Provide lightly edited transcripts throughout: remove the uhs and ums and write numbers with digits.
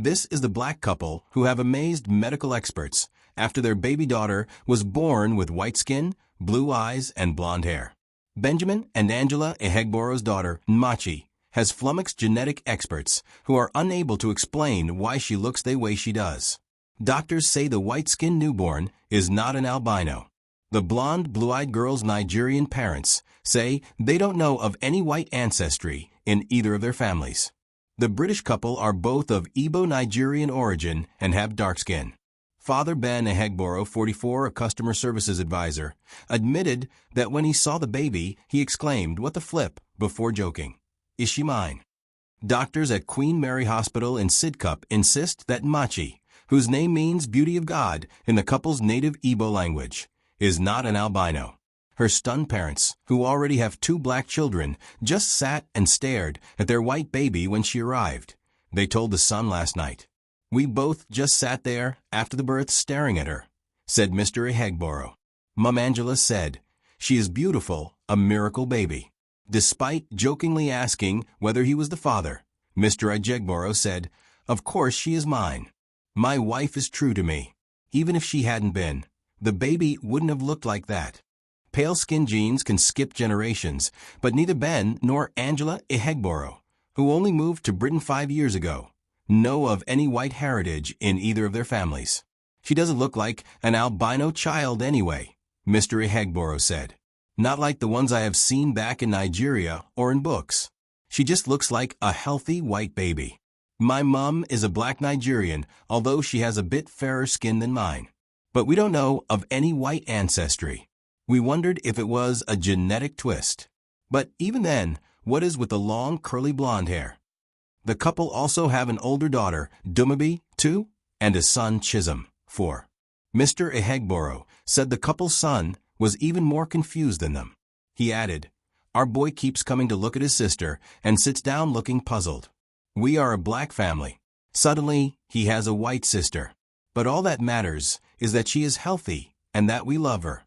This is the black couple who have amazed medical experts after their baby daughter was born with white skin, blue eyes, and blonde hair. Benjamin and Angela Ehegboro's daughter, Nmachi, has flummoxed genetic experts who are unable to explain why she looks the way she does. Doctors say the white-skinned newborn is not an albino. The blonde, blue-eyed girl's Nigerian parents say they don't know of any white ancestry in either of their families. The British couple are both of Igbo-Nigerian origin and have dark skin. Father Ben Ehegboro, 44, a customer services advisor, admitted that when he saw the baby, he exclaimed, "What the flip?" before joking, "Is she mine?" Doctors at Queen Mary Hospital in Sidcup insist that Nmachi, whose name means beauty of God in the couple's native Igbo language, is not an albino. Her stunned parents, who already have 2 black children, just sat and stared at their white baby when she arrived. They told the Sun last night, "We both just sat there after the birth staring at her," said Mr. Ehegboro. Mum Angela said, "She is beautiful, a miracle baby." Despite jokingly asking whether he was the father, Mr. Ehegboro said, "Of course she is mine. My wife is true to me. Even if she hadn't been, the baby wouldn't have looked like that." Pale skin genes can skip generations, but neither Ben nor Angela Ehegboro, who only moved to Britain 5 years ago, know of any white heritage in either of their families. "She doesn't look like an albino child anyway," Mr. Ehegboro said. "Not like the ones I have seen back in Nigeria or in books. She just looks like a healthy white baby. My mum is a black Nigerian, although she has a bit fairer skin than mine. But we don't know of any white ancestry. We wondered if it was a genetic twist. But even then, what is with the long curly blonde hair?" The couple also have an older daughter, Dumabi, 2, and a son, Chisholm, 4. Mr. Ehegboro said the couple's son was even more confused than them. He added, "Our boy keeps coming to look at his sister and sits down looking puzzled. We are a black family. Suddenly, he has a white sister. But all that matters is that she is healthy and that we love her."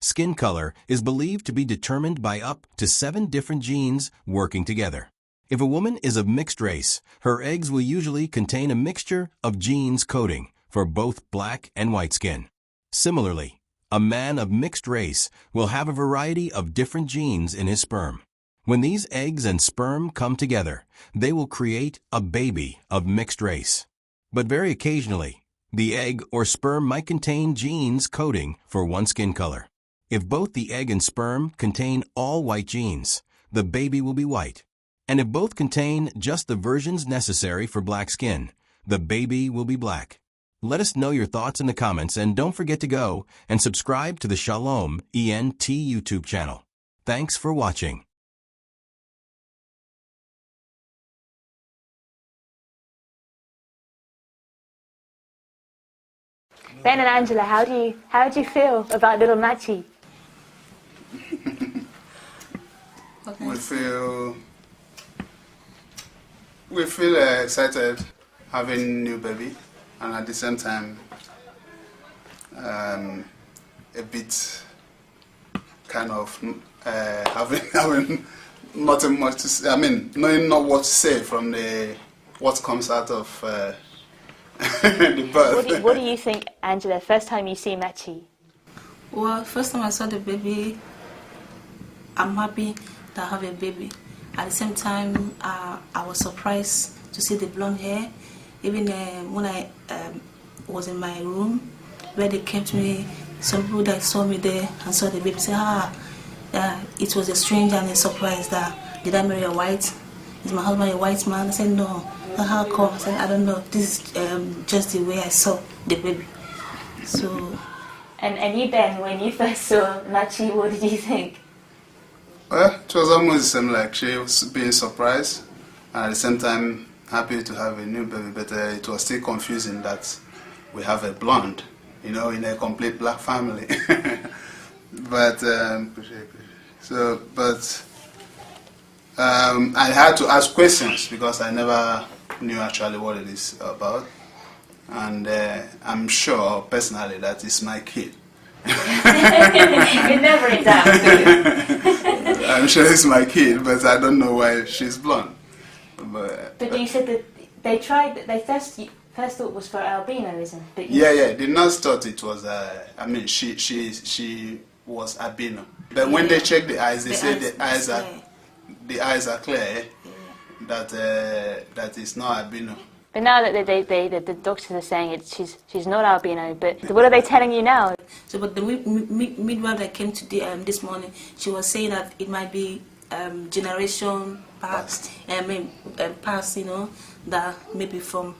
Skin color is believed to be determined by up to 7 different genes working together. If a woman is of mixed race, her eggs will usually contain a mixture of genes coding for both black and white skin. Similarly, a man of mixed race will have a variety of different genes in his sperm. When these eggs and sperm come together, they will create a baby of mixed race. But very occasionally, the egg or sperm might contain genes coding for one skin color. If both the egg and sperm contain all white genes, the baby will be white. And if both contain just the versions necessary for black skin, the baby will be black. Let us know your thoughts in the comments, and don't forget to go and subscribe to the Shalom ENT YouTube channel. Thanks for watching. Ben and Angela, how do you feel about little Nmachi? We feel excited having new baby, and at the same time a bit kind of having nothing much to say. I mean, knowing not what to say from what comes out of the birth. What do you think, Angela, first time you see Nmachi? Well, first time I saw the baby, I'm happy to have a baby. At the same time, I was surprised to see the blonde hair. Even when I was in my room, where they kept me, some people that saw me there and saw the baby said, it was a strange and a surprise that, did I marry a white? Is my husband a white man? I said, no. How come? I said, I don't know. This is just the way I saw the baby. So. And you, Ben, when you first saw Nmachi, what did you think? Well, it was almost the same, like she was being surprised, and at the same time happy to have a new baby, but it was still confusing that we have a blonde, in a complete black family. But I had to ask questions because I never knew actually what it is about, and I'm sure personally that it's my kid. You never in doubt, do you? I'm sure it's my kid, but I don't know why she's blonde. But you said that They tried. They first thought it was for albinism. But Yeah. The nurse thought it was. I mean, she was albino. But when they checked the eyes, they said the eyes are clear. That is not albino. But now that the doctors are saying she's not albino. But what are they telling you now? So, but the midwife that came to this morning, she was saying that it might be generation past, past, you know, that maybe from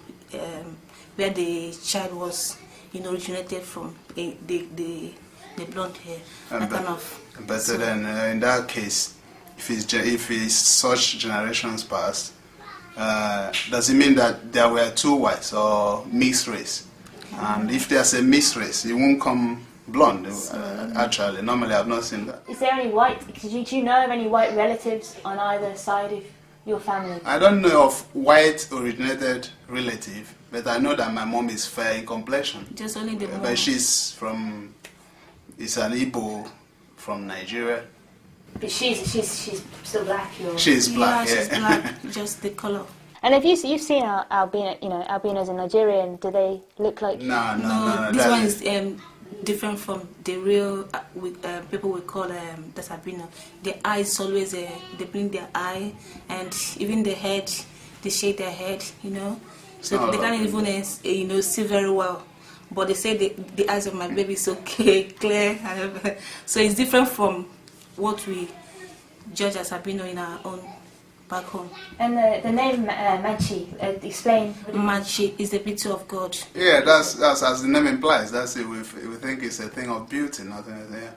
where the child was, you know, originated from, the blonde hair. But then in that case, if it's such generations past, does it mean that there were two whites or mixed race? And if there's a mixed race, it won't come blonde. Actually, normally I've not seen that. Is there any white? Do you know of any white relatives on either side of your family? I don't know of white originated relative, but I know that my mom is fair in complexion. Just only the mom. But it's an Igbo from Nigeria. But she's still black. She's black. She's black. Just the color. And have you've seen albinos in Nigeria? And do they look like? No. This one is different from the real people we call that's albino. The eyes always they blink their eye, and even the head, they shade their head. You know, so they can't even see very well. But they say the eyes of my baby is okay, clear. So it's different from what we judge as albino in our own back home. And the name Manchi, explain. Manchi is the beauty of God. Yeah, that's as the name implies. That's it. We think it's a thing of beauty, nothing else. Yeah.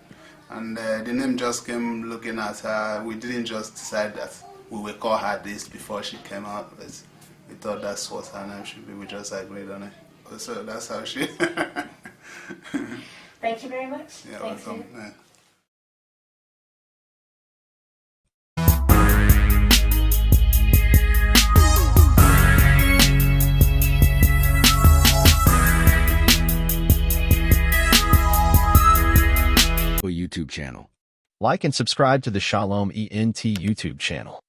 And the name just came looking at her. We didn't just decide that we will call her this before she came out, but we thought that's what her name should be. We just agreed on it. So that's how she. Thank you very much. Yeah, welcome. Yeah. YouTube channel. Like and subscribe to the Shalom ENT YouTube channel.